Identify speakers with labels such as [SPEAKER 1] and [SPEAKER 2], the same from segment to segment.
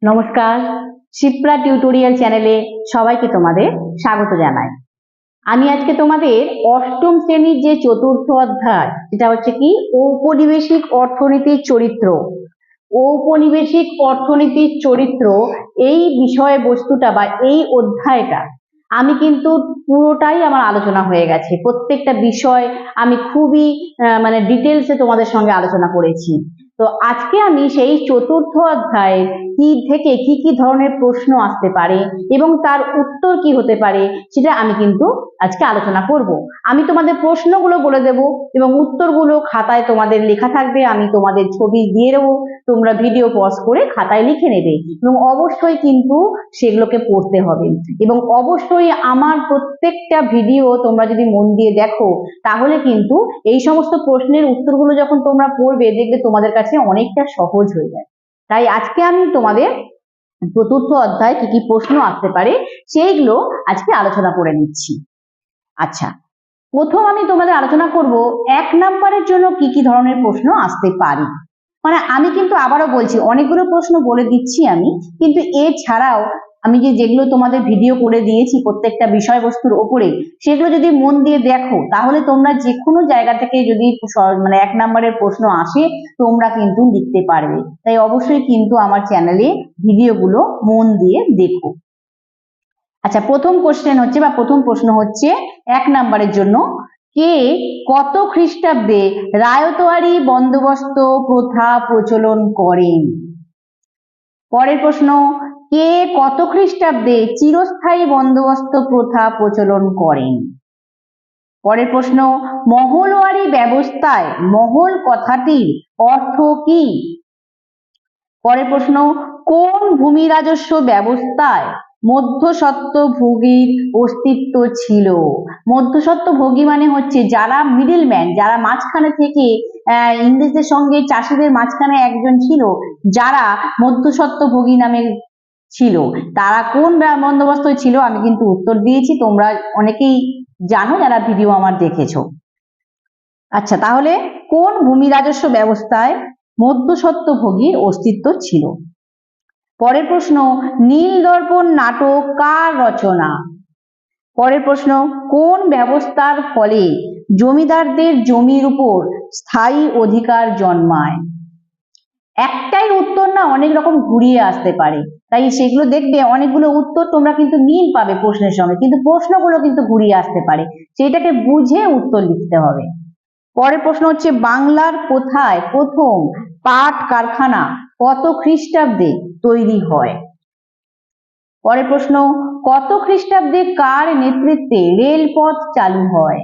[SPEAKER 1] নমস্কার, শিপ্রা টিউটোরিয়াল চ্যানেলে সবাইকে তোমাদের স্বাগত জানাই। আমি আজকে তোমাদের অষ্টম শ্রেণীর যে চতুর্থ অধ্যায়, যেটা হচ্ছে কি ঔপনিবেশিক অর্থনীতির চরিত্র, ঔপনিবেশিক অর্থনীতির চরিত্র, এই বিষয়বস্তুটা বা এই অধ্যায়টা আমি কিন্তু পুরোটাই আমার আলোচনা হয়ে গেছে। প্রত্যেকটা বিষয় আমি খুবই ডিটেলসে তোমাদের সঙ্গে আলোচনা করেছি। তো আজকে আমি সেই চতুর্থ অধ্যায়ে থেকে কি কি ধরনের প্রশ্ন আসতে পারে এবং তার উত্তর কি হতে পারে সেটা আমি কিন্তু আজকে আলোচনা করব। আমি তোমাদের প্রশ্নগুলো বলে দেব এবং উত্তরগুলো খাতায় তোমাদের লেখা থাকবে, আমি তোমাদের ছবি দিয়ে দেবো, তোমরা ভিডিও পজ করে খাতায় লিখে নেবে এবং অবশ্যই কিন্তু সেগুলোকে পড়তে হবে। এবং অবশ্যই আমার প্রত্যেকটা ভিডিও তোমরা যদি মন দিয়ে দেখো তাহলে কিন্তু এই সমস্ত প্রশ্নের উত্তরগুলো যখন তোমরা পড়বে দেখবে তোমাদের কাছে অনেকটা সহজ হয়ে যায়। তাই আজকে আমি তোমাদের চতুর্থ অধ্যায় কি কি প্রশ্ন আসতে পারে সেইগুলো আজকে আলোচনা করে নিচ্ছি। আচ্ছা, প্রথম আমি তোমাদের আলোচনা করব 1 নম্বরের জন্য কি কি ধরনের প্রশ্ন আসতে পারে। আমি কিন্তু আবারও বলছি, অনেকগুলো প্রশ্ন বলে দিচ্ছি আমি, কিন্তু এছাড়াও আমি যেগুলো তোমাদের ভিডিও করে দিয়েছি প্রত্যেকটা বিষয়বস্তুর ওপরে, সেগুলো যদি মন দিয়ে দেখো তাহলে তোমরা যে কোনো জায়গা থেকে যদি 1 নম্বরের প্রশ্ন আসে তোমরা কিন্তু লিখতে পারবে। তাই অবশ্যই কিন্তু আমার চ্যানেলে ভিডিওগুলো মন দিয়ে দেখো। আচ্ছা, প্রথম প্রশ্ন হচ্ছে 1 নম্বরের জন্য, কে কত খ্রিস্টাব্দে রায়তওয়ারি বন্দোবস্ত প্রথা প্রচলন করেন? পরের প্রশ্ন, কে কত খ্রিস্টাব্দে চিরস্থায়ী বন্দোবস্ত প্রথা প্রচলন করেন? পরের প্রশ্ন, মহলওয়ারি ব্যবস্থায় মহল কথাটির অর্থ কি? পরের প্রশ্ন, কোন ভূমি রাজস্ব ব্যবস্থায় মধ্যস্বত্বভোগীর অস্তিত্ব ছিল? মধ্যস্বত্বভোগী মানে হচ্ছে যারা মিডলম্যান, যারা মাঝখানে থেকে ইংরেজদের সঙ্গে চাষিদের মাঝখানে একজন ছিল, যারা মধ্যস্বত্বভোগী নামে ছিল, তারা কোন বন্দোবস্ত ছিল? আমি কিন্তু উত্তর দিয়েছি, তোমরা অনেকেই জানো যারা ভিডিও আমার দেখেছো। আচ্ছা, তাহলে কোন ভূমি রাজস্ব ব্যবস্থায় মধ্যস্বত্বভোগীর অস্তিত্ব ছিল? পরের প্রশ্ন, নীল দর্পণ নাটক কার রচনা? পরের প্রশ্ন, কোন ব্যবস্থার ফলে জমিদারদের জমির উপর স্থায়ী অধিকার জন্মায়? একটাই উত্তর না অনেক রকম ঘুরিয়ে আসতে পারে, তাই সেগুলো দেখবে অনেকগুলো উত্তর তোমরা কিন্তু মিল পাবে প্রশ্নের সঙ্গে, কিন্তু প্রশ্নগুলো কিন্তু ঘুরিয়ে আসতে পারে, সেটাকে বুঝে উত্তর লিখতে হবে। পরের প্রশ্ন হচ্ছে, বাংলার কোথায় প্রথম পাট কারখানা কত খ্রিস্টাব্দে তৈরি হয়? পরের প্রশ্ন, কত খ্রিস্টাব্দে কার নেতৃত্বে রেলপথ চালু হয়?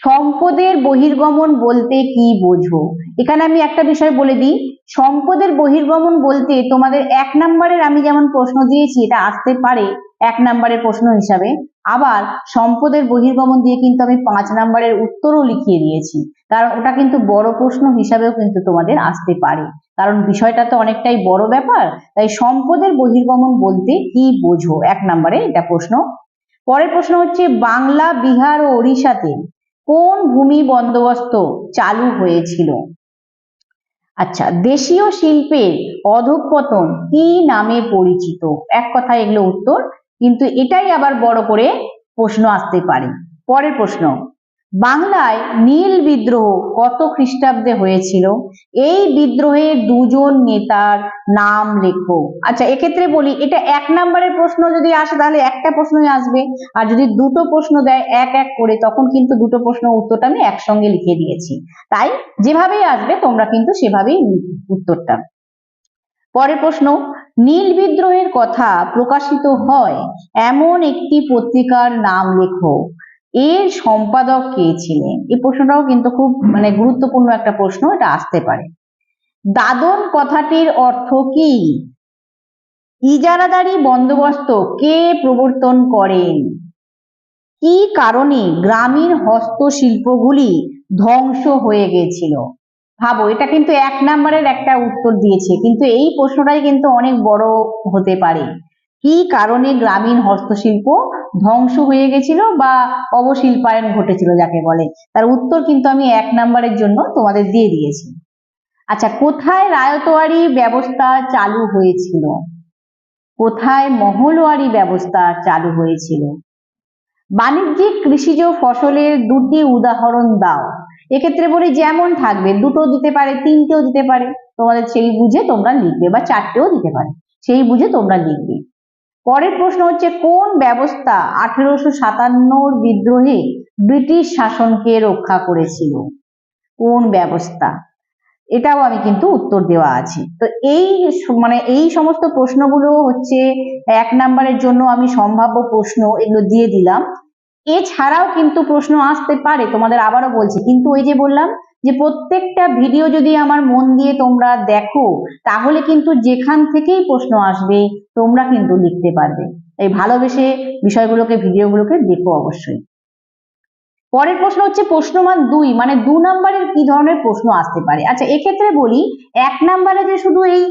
[SPEAKER 1] সম্পদের বহির্গমন বলতে কি বোঝো? এখানে আমি একটা বিষয় বলে দিই, সম্পদের বহির্গমন বলতে তোমাদের 1 নম্বরের আমি যেমন প্রশ্ন দিয়েছি এটা আসতে পারে 1 নম্বরের প্রশ্ন হিসাবে, আবার সম্পদের বহির্গমন দিয়ে কিন্তু আমি 5 নম্বরের উত্তরও লিখিয়ে দিয়েছি, কারণ ওটা কিন্তু বড় প্রশ্ন হিসাবেও কিন্তু তোমাদের আসতে পারে, কারণ বিষয়টা তো অনেকটাই বড় ব্যাপার। তাই সম্পদের বহির্গমন বলতে কি বোঝো 1 নম্বরে এটা প্রশ্ন। পরের প্রশ্ন হচ্ছে, বাংলা, বিহার ও ওড়িশাতে কোন ভূমি বন্দোবস্ত চালু হয়েছিল? আচ্ছা, দেশীয় শিল্পের অধঃপতন কি নামে পরিচিত? এক কথায় এগুলো উত্তর, কিন্তু এটাই আবার বড় করে প্রশ্ন আসতে পারে। পরের প্রশ্ন, বাংলায় নীল বিদ্রোহ কত খ্রিস্টাব্দে হয়েছিল? এই বিদ্রোহের 2 জন নেতার নাম লেখো। আচ্ছা, এক্ষেত্রে বলি, এটা 1 নম্বরের প্রশ্ন যদি আসে তাহলে একটা প্রশ্নই আসবে, আর যদি দুটো প্রশ্ন দেয় এক এক করে তখন কিন্তু দুটো প্রশ্ন উত্তরটা আমি একসঙ্গে লিখে দিয়েছি, তাই যেভাবেই আসবে তোমরা কিন্তু সেভাবেই উত্তরটা। পরের প্রশ্ন, নীল বিদ্রোহের কথা প্রকাশিত হয় এমন একটি পত্রিকার নাম লেখো। এর সম্পাদক কে ছিলেন? এই প্রশ্নটাও কিন্তু খুব গুরুত্বপূর্ণ একটা প্রশ্ন, এটা আসতে পারে। দাদন কথাটির অর্থ কি? ইজারাদারি বন্দোবস্ত কে প্রবর্তন করেন? কি কারণে গ্রামীণ হস্তশিল্পগুলি ধ্বংস হয়ে গেছিল? ভাবো, এটা কিন্তু 1 নম্বরের একটা উত্তর দিয়েছে, কিন্তু এই প্রশ্নটাই কিন্তু অনেক বড় হতে পারে। কি কারণে গ্রামীণ হস্তশিল্প ধ্বংস হয়ে গেছিল বা অবশিল্পায়ন ঘটেছিল যাকে বলে, তার উত্তর কিন্তু আমি 1 নম্বরের জন্য তোমাদের দিয়ে দিয়েছি। আচ্ছা, কোথায় রায়তওয়ারি ব্যবস্থা চালু হয়েছিল? কোথায় মহলওয়ারি ব্যবস্থা চালু হয়েছিল? বাণিজ্যিক কৃষিজ ফসলের দুটি উদাহরণ দাও। এক্ষেত্রে বলি যেমন থাকবে, দুটো দিতে পারে, তিনটেও দিতে পারে, তোমাদের সেই বুঝে তোমরা লিখবে, বা চারটেও দিতে পারে, সেই বুঝে তোমরা লিখবে। পরের প্রশ্ন হচ্ছে, কোন ব্যবস্থা 1857 বিদ্রোহে ব্রিটিশ শাসনকে রক্ষা করেছিল? কোন ব্যবস্থা? এটাও আমি কিন্তু উত্তর দেওয়া আছে। তো এই সমস্ত প্রশ্নগুলো হচ্ছে 1 নম্বরের জন্য আমি সম্ভাব্য প্রশ্ন এগুলো দিয়ে দিলাম। এছাড়াও কিন্তু প্রশ্ন আসতে পারে, তোমাদের আবারও বলছি, কিন্তু ওই যে বললাম যে প্রত্যেকটা ভিডিও যদি আমার মন দিয়ে তোমরা দেখো, তাহলে কিন্তু যেখান থেকেই প্রশ্ন আসবে তোমরা কিন্তু লিখতে পারবে। এই ভালোবেসে বিষয়গুলোকে, ভিডিওগুলোকে দেখো অবশ্যই। পরের প্রশ্ন হচ্ছে প্রশ্নমান 2, মানে 2 নম্বরের কি ধরনের প্রশ্ন আসতে পারে। আচ্ছা, এক্ষেত্রে বলি 1 নম্বরে যে শুধু এই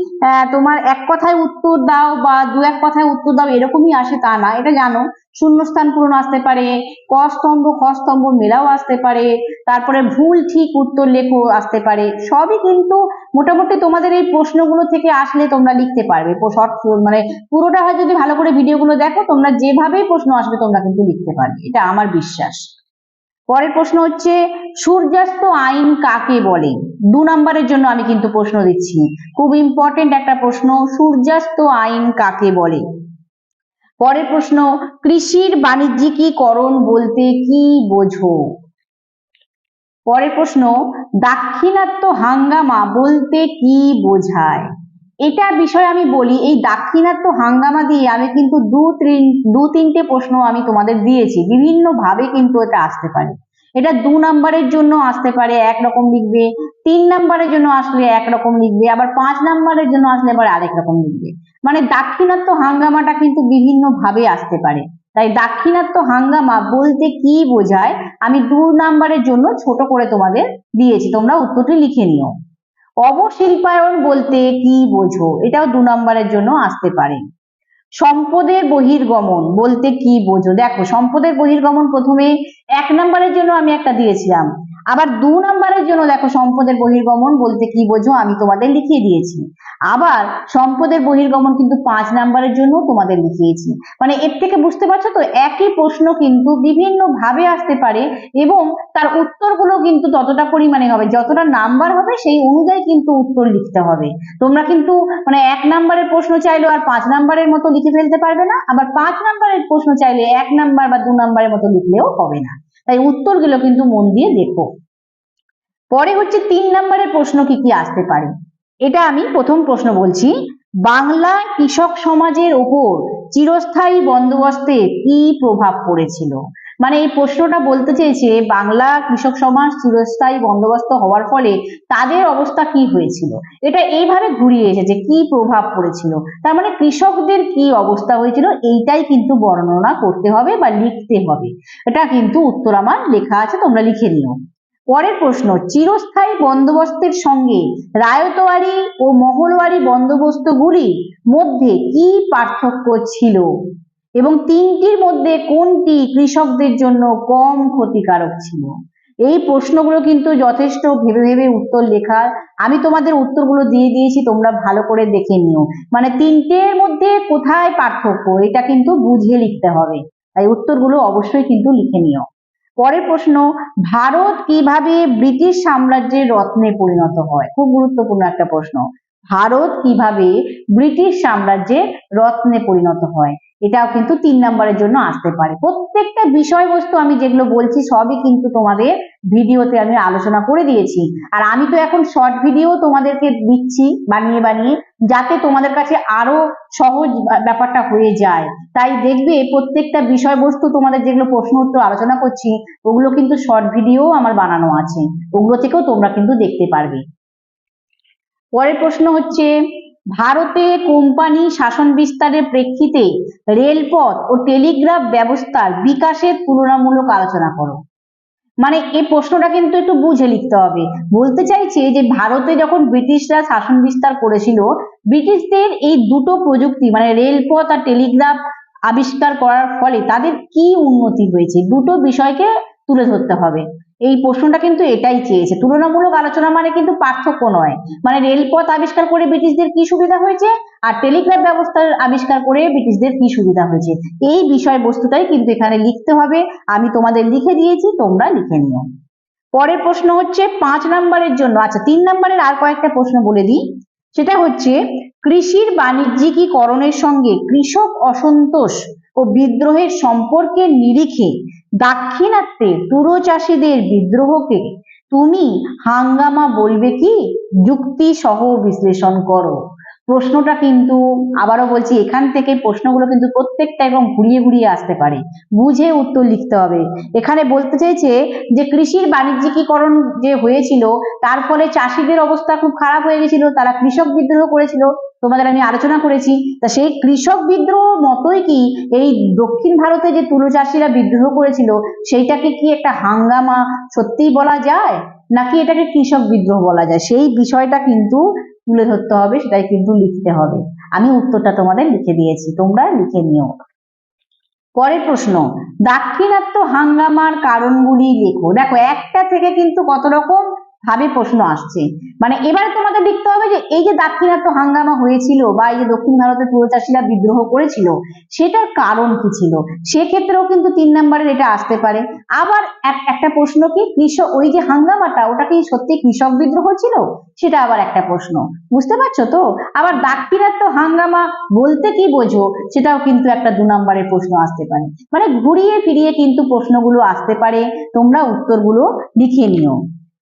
[SPEAKER 1] তোমার এক কথায় উত্তর দাও বা 2-1 কথায় উত্তর দাও এরকমই আসে তা না, এটা জানো। শূন্যস্থান পূরণ আসতে পারে, ক স্তম্ভ খ স্তম্ভ মেলাও আসতে পারে, তারপরে ভুল ঠিক উত্তর লেখো আসতে পারে। সবই কিন্তু মোটামুটি তোমাদের এই প্রশ্নগুলো থেকে আসলে তোমরা লিখতে পারবে। মানে পুরোটা হয় যদি ভালো করে ভিডিওগুলো দেখো, তোমরা যেভাবেই প্রশ্ন আসবে তোমরা কিন্তু লিখতে পারবে, এটা আমার বিশ্বাস। পরের প্রশ্ন হচ্ছে, সূর্যাস্ত আইন কাকে বলে? 2 নম্বরের জন্য আমি কিন্তু প্রশ্ন দিচ্ছি, খুব ইম্পর্টেন্ট একটা প্রশ্ন, সূর্যাস্ত আইন কাকে বলে? পরের প্রশ্ন, কৃষির বাণিজ্যিকীকরণ বলতে কি বোঝো? পরের প্রশ্ন, দাক্ষিণাত্য হাঙ্গামা বলতে কি বোঝায়? এটা বিষয়ে আমি বলি, এই দাক্ষিণাত্য হাঙ্গামা দিয়ে আমি কিন্তু 2-3টে প্রশ্ন আমি তোমাদের দিয়েছি, বিভিন্ন ভাবে কিন্তু এটা আসতে পারে। এটা 2 নম্বরের জন্য আসতে পারে একরকম লিখবে, 3 নম্বরের জন্য আসলে একরকম লিখবে, আবার 5 নম্বরের জন্য আসলে আবার আরেক রকম লিখবে। মানে দাক্ষিণাত্য হাঙ্গামাটা কিন্তু বিভিন্ন ভাবে আসতে পারে। তাই দাক্ষিণাত্য হাঙ্গামা বলতে কি বোঝায় আমি 2 নম্বরের জন্য ছোট করে তোমাদের দিয়েছি, তোমরা উত্তরটি লিখে নিও। অবশিল্পায়ন বলতে কি বোঝো? এটাও 2 নম্বরের জন্য আসতে পারে। সম্পদের বহির্গমন বলতে কি বোঝো? দেখো, সম্পদের বহির্গমন প্রথমে 1 নম্বরের জন্য আমি একটা দিয়েছিলাম, আবার 2 নম্বরের জন্য দেখো সম্পদের বহির্গমন বলতে কি বোঝো আমি তোমাদের লিখিয়ে দিয়েছি। আবার সম্পদের বহির্গমন কিন্তু 5 নম্বরের জন্য তোমাদের লিখিয়েছি। মানে এর থেকে বুঝতে পারছো তো, একই প্রশ্ন কিন্তু বিভিন্ন ভাবে আসতে পারে এবং তার উত্তরগুলো কিন্তু ততটা পরিমাণে হবে, যতটা নাম্বার হবে সেই অনুযায়ী কিন্তু উত্তর লিখতে হবে। তোমরা কিন্তু মানে 1 নম্বরের প্রশ্ন চাইলো আর 5 নম্বরের মতো লিখে ফেলতে পারবে না, আবার 5 নম্বরের প্রশ্ন চাইলে 1 নম্বর বা 2 নম্বরের মতো লিখলেও হবে না। তাই উত্তরগুলো কিন্তু মন দিয়ে দেখো। পরে হচ্ছে 3 নম্বরের প্রশ্ন কি কি আসতে পারে, এটা আমি প্রথম প্রশ্ন বলছি। বাংলা কৃষক সমাজের ওপর চিরস্থায়ী বন্দোবস্তের কি প্রভাব পড়েছিল? মানে এই প্রশ্নটা বলতে চেয়েছে বাংলা কৃষক সমাজ চিরস্থায়ী বন্দোবস্ত হওয়ার ফলে তাদের অবস্থা কি হয়েছিল, এটা এইভাবে ঘুরিয়ে এসেছে, কি প্রভাব পড়েছিল, তার মানে কৃষকদের কি অবস্থা হয়েছিল এইটাই কিন্তু বর্ণনা করতে হবে বা লিখতে হবে। এটা কিন্তু উত্তর আমার লেখা আছে, তোমরা লিখে নিও। পরের প্রশ্ন, চিরস্থায়ী বন্দোবস্তের সঙ্গে রায়তওয়ারি ও মহলওয়ারি বন্দোবস্তগুলির মধ্যে কি পার্থক্য ছিল এবং তিনটির মধ্যে কোনটি কৃষকদের জন্য কম ক্ষতিকারক ছিল? এই প্রশ্নগুলো কিন্তু যথেষ্ট ভেবে ভেবে উত্তর লেখার, আমি তোমাদের উত্তরগুলো দিয়ে দিয়েছি, তোমরা ভালো করে দেখে নিও। মানে তিনটের মধ্যে কোথায় পার্থক্য এটা কিন্তু বুঝে লিখতে হবে, তাই উত্তরগুলো অবশ্যই কিন্তু লিখে নিও। পরের প্রশ্ন, ভারত কিভাবে ব্রিটিশ সাম্রাজ্যের রত্নে পরিণত হয়? খুব গুরুত্বপূর্ণ একটা প্রশ্ন, ভারত কিভাবে ব্রিটিশ সাম্রাজ্যের রত্নে পরিণত হয়? এটাও কিন্তু 3 নম্বরের জন্য আসতে পারে। প্রত্যেকটা বিষয়বস্তু আমি যেগুলো বলছি সবই কিন্তু তোমাদের ভিডিওতে আমি আলোচনা করে দিয়েছি, আর আমি তো এখন শর্ট ভিডিও তোমাদেরকে দিচ্ছি বানিয়ে বানিয়ে, যাতে তোমাদের কাছে আরো সহজ ব্যাপারটা হয়ে যায়। তাই দেখবে প্রত্যেকটা বিষয়বস্তু তোমাদের যেগুলো প্রশ্ন উত্তর আলোচনা করছি ওগুলো কিন্তু শর্ট ভিডিও আমার বানানো আছে, ওগুলো থেকেও তোমরা কিন্তু দেখতে পারবে। পরের প্রশ্ন হচ্ছে, ভারতে কোম্পানি শাসন বিস্তারের প্রেক্ষিতে রেলপথ ও টেলিগ্রাফ ব্যবস্থার বিকাশের তুলনামূলক আলোচনা করো। মানে এই প্রশ্নটা কিন্তু একটু বুঝে লিখতে হবে, বলতে চাইছে যে ভারতে যখন ব্রিটিশরা শাসন বিস্তার করেছিল, ব্রিটিশদের এই দুটো প্রযুক্তি মানে রেলপথ আর টেলিগ্রাফ আবিষ্কার করার ফলে তাদের কি উন্নতি হয়েছে, দুটো বিষয়কে তুলে ধরতে হবে। এই প্রশ্নটা কিন্তু এটাই চেয়েছে। তুলনামূলক আলোচনা মানে কিন্তু পার্থক্য নয়, মানে রেলপথ আবিষ্কার করে ব্রিটিশদের কি সুবিধা হয়েছে আর টেলিগ্রাফ ব্যবস্থার আবিষ্কার করে ব্রিটিশদের কি সুবিধা হয়েছে, এই বিষয়বস্তুটাই কিন্তু এখানে লিখতে হবে। আমি তোমাদের লিখে দিয়েছি, তোমরা লিখে নিও। পরের প্রশ্ন হচ্ছে 5 নম্বরের জন্য, আচ্ছা 3 নম্বরের আর কয়েকটা প্রশ্ন বলে দিই। সেটা হচ্ছে কৃষির বাণিজ্যিকীকরণের সঙ্গে কৃষক অসন্তোষ ও বিদ্রোহের সম্পর্কের নিরিখে দাক্ষিণাত্যে তুলো চাষীদের বিদ্রোহকে তুমি হাঙ্গামা বলবে কি? যুক্তি সহ বিশ্লেষণ করো। প্রশ্নটা কিন্তু আবারও বলছি, এখান থেকে প্রশ্নগুলো কিন্তু প্রত্যেকটা এবং ঘুরিয়ে ঘুরিয়ে আসতে পারে, বুঝে উত্তর লিখতে হবে। এখানে বলতে চাইছে যে কৃষির বাণিজ্যিকীকরণ যে হয়েছিল তার ফলে চাষিদের অবস্থা খুব খারাপ হয়ে গেছিল, তারা কৃষক বিদ্রোহ করেছিল, তোমাদের আমি আলোচনা করেছি। তা সেই কৃষক বিদ্রোহ মতোই কি এই দক্ষিণ ভারতে যে তুলো চাষিরা বিদ্রোহ করেছিল সেইটাকে কি একটা হাঙ্গামা সত্যিই বলা যায়, নাকি এটাকে কৃষক বিদ্রোহ বলা যায়, সেই বিষয়টা কিন্তু তুলে ধরতে হবে, সেটাই কিন্তু লিখতে হবে। আমি উত্তরটা তোমাদের লিখে দিয়েছি, তোমরা লিখে নিও। পরের প্রশ্ন, দাক্ষিণাত্য হাঙ্গামার কারণগুলি লেখো। দেখো একটা থেকে কিন্তু কত রকম ভাবে প্রশ্ন আসছে, মানে এবারে তোমাদের লিখতে হবে যে এই যে দাক্ষিণাত্য হাঙ্গামা হয়েছিল বা এই যে দক্ষিণ ভারতের তুলো চাষীরা বিদ্রোহ করেছিল সেটার কারণ কি ছিল, সেক্ষেত্রেও কিন্তু 3 নম্বরের এটা আসতে পারে। আবার একটা প্রশ্ন কি কৃষক, ওই যে হাঙ্গামাটা ওটা কি সত্যি কৃষক বিদ্রোহ ছিল, সেটা আবার একটা প্রশ্ন, বুঝতে পারছো তো? আবার দাক্ষিণাত্য হাঙ্গামা বলতে কি বোঝো, সেটাও কিন্তু একটা 2 নম্বরের প্রশ্ন আসতে পারে। মানে ঘুরিয়ে ফিরিয়ে কিন্তু প্রশ্নগুলো আসতে পারে, তোমরা উত্তরগুলো লিখে নিও।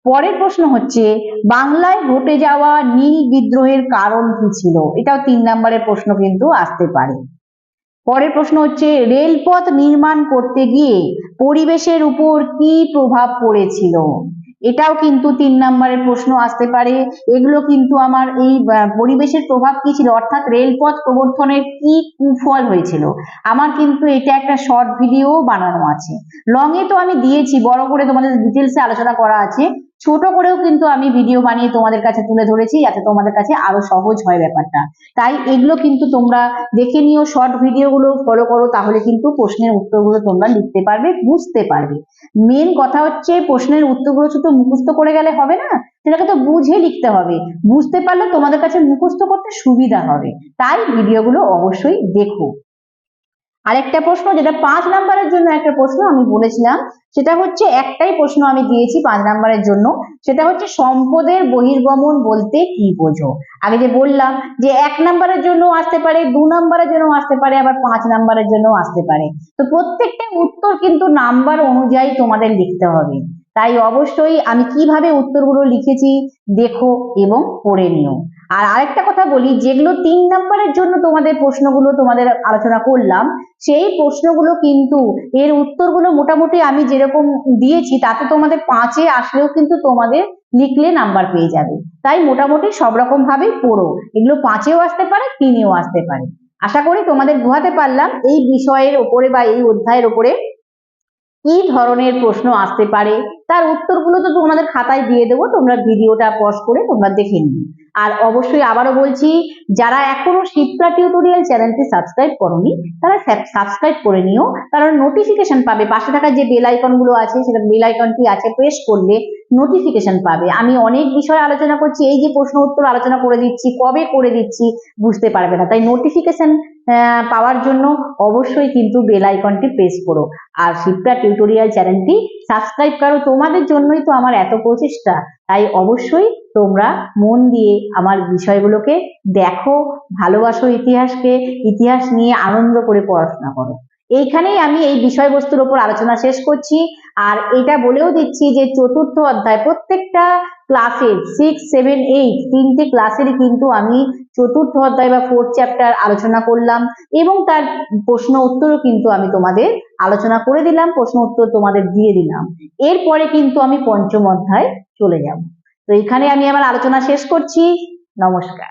[SPEAKER 1] পরের প্রশ্ন হচ্ছে বাংলায় ঘটে যাওয়া নীল বিদ্রোহের কারণ কি ছিল, এটাও 3 নম্বরের প্রশ্ন কিন্তু আসতে পারে। পরের প্রশ্ন হচ্ছে রেলপথ নির্মাণ করতে গিয়ে পরিবেশের উপর কি প্রভাব পড়েছিল, এটাও কিন্তু 3 নম্বরের প্রশ্ন আসতে পারে। এগুলো কিন্তু আমার এই পরিবেশের প্রভাব কি ছিল অর্থাৎ রেলপথ প্রবর্তনের কি কুফল হয়েছিল, আমার কিন্তু এটা একটা শর্ট ভিডিও বানানো আছে। লং এ তো আমি দিয়েছি, বড় করে তোমাদের ডিটেলসে আলোচনা করা আছে, ছোট করেও কিন্তু আমি ভিডিও বানিয়ে তোমাদের কাছে তুলে ধরেছি যাতে তোমাদের কাছে আরো সহজ হয় ব্যাপারটা। তাই এগুলো কিন্তু তোমরা দেখে নিও, শর্ট ভিডিওগুলো ফলো করো, তাহলে কিন্তু প্রশ্নের উত্তরগুলো তোমরা লিখতে পারবে, বুঝতে পারবে। মেন কথা হচ্ছে প্রশ্নের উত্তরগুলো শুধু মুখস্থ করে গেলে হবে না, সেটাকে তো বুঝে লিখতে হবে, বুঝতে পারলে তোমাদের কাছে মুখস্থ করতে সুবিধা হবে। তাই ভিডিওগুলো অবশ্যই দেখো। আরেকটা প্রশ্ন যেটা 5 নম্বরের জন্য একটা প্রশ্ন আমি বলেছিলাম, সেটা হচ্ছে একটাই প্রশ্ন আমি দিয়েছি 5 নম্বরের জন্য, সেটা হচ্ছে সম্পদের বহির্গমন বলতে কি বোঝো। আগে যে বললাম যে 1 নম্বরের জন্য আসতে পারে, 2 নম্বরের জন্য আসতে পারে, আবার 5 নম্বরের জন্য আসতে পারে। তো প্রত্যেকটা উত্তর কিন্তু নাম্বার অনুযায়ী তোমাদের লিখতে হবে। তাই অবশ্যই আমি কিভাবে উত্তরগুলো লিখেছি দেখো এবং পড়ে নিও। আর আরেকটা কথা বলি, যেগুলো 3 নম্বরের জন্য তোমাদের প্রশ্নগুলো তোমাদের আলোচনা করলাম, সেই প্রশ্নগুলো কিন্তু এর উত্তরগুলো মোটামুটি আমি যেরকম দিয়েছি তাতে তোমাদের 5-এ আসলেও কিন্তু তোমাদের লিখলে নাম্বার পেয়ে যাবে। তাই মোটামুটি সব রকম ভাবেই পড়ো, এগুলো 5-এও আসতে পারে, 3-এও আসতে পারে। আশা করি তোমাদের বোঝাতে পারলাম এই বিষয়ের ওপরে বা এই অধ্যায়ের ওপরে কি ধরনের প্রশ্ন আসতে পারে, তার উত্তরগুলো তো তোমাদের খাতায় দিয়ে দেবো, তোমরা ভিডিওটা পজ করে তোমরা দেখে নিও। আর অবশ্যই আবারও বলছি, যারা এখনো শিপ্রা টিউটোরিয়াল চ্যানেলটি সাবস্ক্রাইব করোনি তারা সাবস্ক্রাইব করে নিও, কারণ নোটিফিকেশন পাবে, পাশে থাকা যে বেল আইকন গুলো আছে সেটা বেল আইকনটি আছে, প্রেস করলে নোটিফিকেশন পাবে। আমি অনেক বিষয় আলোচনা করছি, এই যে প্রশ্ন উত্তর আলোচনা করে দিচ্ছি, কবে করে দিচ্ছি বুঝতে পারবে না, তাই নোটিফিকেশন পাওয়ার জন্য অবশ্যই কিন্তু বেল আইকনটি প্রেস করো। আর শিপ্রা টিউটোরিয়াল চ্যানেলটি সাবস্ক্রাইব করো, তোমাদের জন্যই তো আমার এত প্রচেষ্টা। তাই অবশ্যই তোমরা মন দিয়ে আমার বিষয়গুলোকে দেখো, ভালোবাসো ইতিহাসকে, ইতিহাস নিয়ে আনন্দ করে পড়াশোনা করো। এইখানেই আমি এই বিষয়বস্তুর উপর আলোচনা শেষ করছি। আর এটা বলেও দিচ্ছি যে চতুর্থ অধ্যায় প্রত্যেকটা ক্লাসের 6, 7, 8 তিনটে ক্লাসেরই কিন্তু আমি চতুর্থ অধ্যায় বা 4th চ্যাপ্টার আলোচনা করলাম এবং তার প্রশ্ন উত্তরও কিন্তু আমি তোমাদের আলোচনা করে দিলাম, প্রশ্ন উত্তর তোমাদের দিয়ে দিলাম। এরপরে কিন্তু আমি 5ম অধ্যায় চলে যাব। তো এখানে আমি আমার আলোচনা শেষ করছি। নমস্কার।